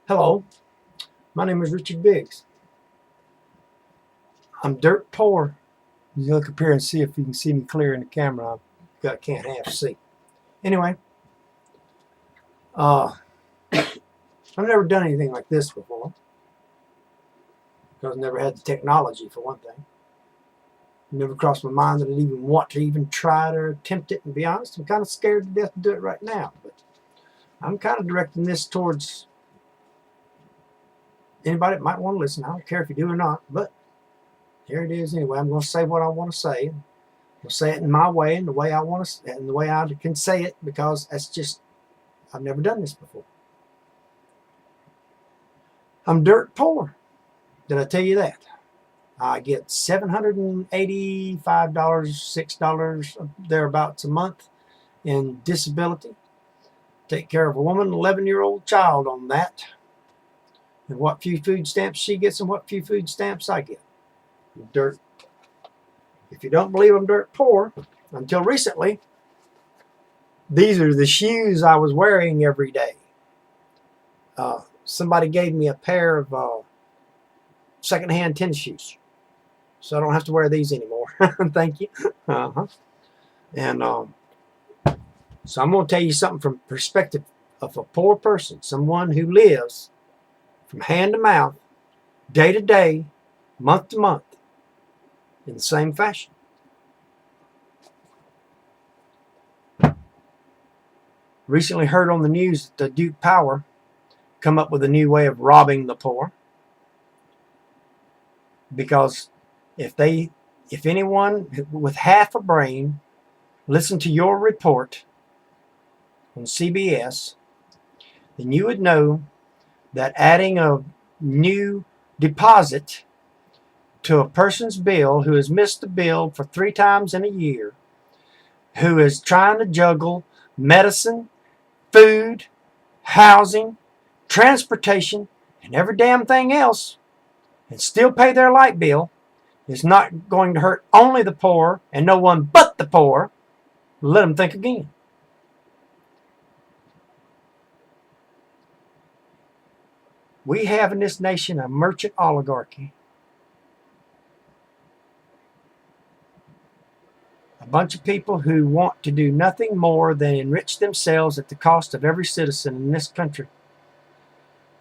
Hello, my name is Richard Biggs. I'm dirt poor. You look up here and see if you can see me clear in the camera. I can't half see. Anyway, uh, I've never done anything like this before because I never had the technology for one thing. It never crossed my mind that I'd even want to even try to attempt it. And be honest, I'm kind of scared to death to do it right now. But I'm kind of directing this towards anybody that might want to listen. I don't care if you do or not, but here it is anyway. I'm going to say what I want to say. I'll say it in my way and the way I want to, and the way I can say it, because that's just, I've never done this before. I'm dirt poor. Did I tell you that? I get $785, $6 thereabouts a month in disability. Take care of a woman, 11-year-old child on that. And what few food stamps she gets and what few food stamps I get. Dirt. If you don't believe I'm dirt poor, until recently, these are the shoes I was wearing every day. Somebody gave me a pair of secondhand tennis shoes, so I don't have to wear these anymore. Thank you. And so I'm going to tell you something from the perspective of a poor person, someone who lives from hand to mouth, day to day, month to month, in the same fashion. Recently heard on the news that the Duke Power come up with a new way of robbing the poor, because if anyone with half a brain listened to your report on CBS, then you would know that adding a new deposit to a person's bill who has missed the bill for 3 times in a year, who is trying to juggle medicine, food, housing, transportation, and every damn thing else, and still pay their light bill, is not going to hurt only the poor and no one but the poor. Let them think again. We have in this nation a merchant oligarchy. A bunch of people who want to do nothing more than enrich themselves at the cost of every citizen in this country.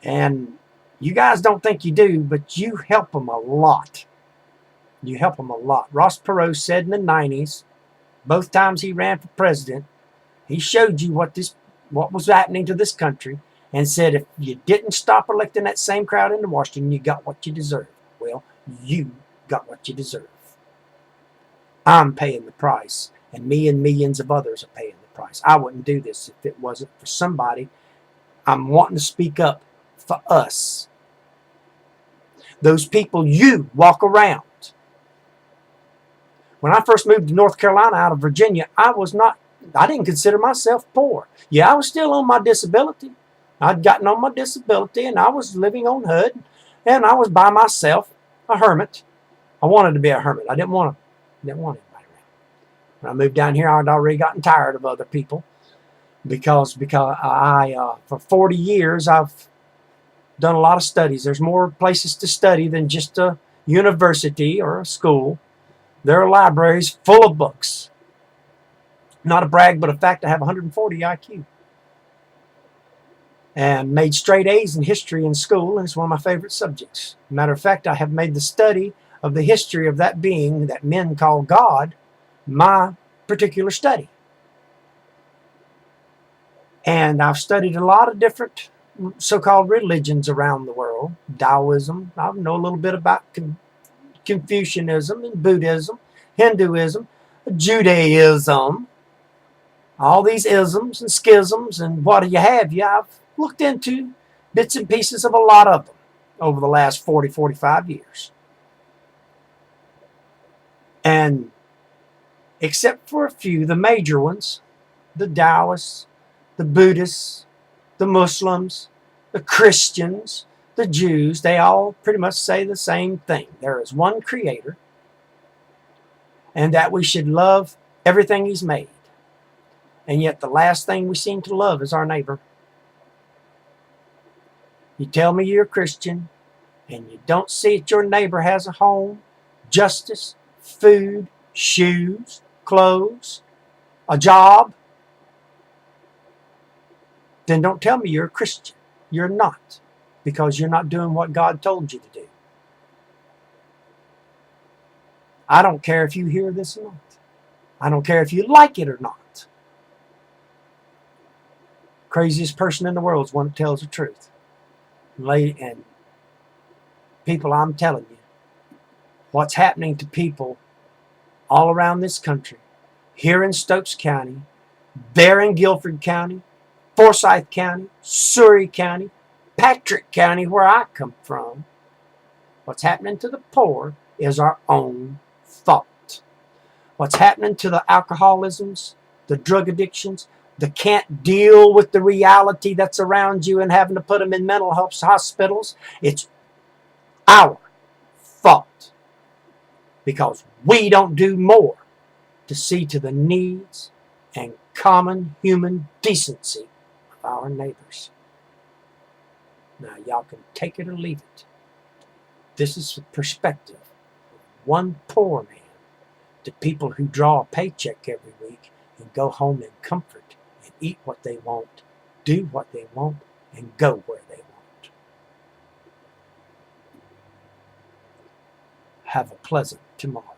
And you guys don't think you do, but you help them a lot. You help them a lot. Ross Perot said in the 90s, both times he ran for president, he showed you what was happening to this country, and said if you didn't stop electing that same crowd into Washington, you got what you deserve. Well, you got what you deserve. I'm paying the price, and me and millions of others are paying the price. I wouldn't do this if it wasn't for somebody. I'm wanting to speak up for us. Those people you walk around. When I first moved to North Carolina out of Virginia, I didn't consider myself poor. Yeah, I was still on my disability. I'd gotten on my disability, and I was living on HUD, and I was by myself, a hermit. I wanted to be a hermit. I didn't want anybody around. When I moved down here, I'd already gotten tired of other people, because I for 40 years I've done a lot of studies. There's more places to study than just a university or a school. There are libraries full of books. Not a brag, but a fact, I have 140 IQ. And made straight A's in history in school, and it's one of my favorite subjects. Matter of fact, I have made the study of the history of that being that men call God my particular study. And I've studied a lot of different so-called religions around the world. Taoism, I know a little bit about Confucianism and Buddhism, Hinduism, Judaism, all these isms and schisms and what you have. Yeah, I've looked into bits and pieces of a lot of them over the last 40, 45 years. And except for a few, the major ones, the Taoists, the Buddhists, the Muslims, the Christians, the Jews, they all pretty much say the same thing. There is one creator, and that we should love everything he's made. And yet the last thing we seem to love is our neighbor. You tell me you're a Christian and you don't see that your neighbor has a home, justice, food, shoes, clothes, a job, then don't tell me you're a Christian. You're not, because you're not doing what God told you to do. I don't care if you hear this or not. I don't care if you like it or not. Craziest person in the world is one that tells the truth. And people, I'm telling you, what's happening to people all around this country, here in Stokes County, there in Guilford County, Forsyth County, Surrey County, Patrick County, where I come from, what's happening to the poor is our own fault. What's happening to the alcoholisms, the drug addictions, the can't deal with the reality that's around you and having to put them in mental health hospitals, it's our fault. Because we don't do more to see to the needs and common human decency of our neighbors. Now, y'all can take it or leave it. This is the perspective of one poor man to people who draw a paycheck every week and go home in comfort and eat what they want, do what they want, and go where they want. Have a pleasant tomorrow.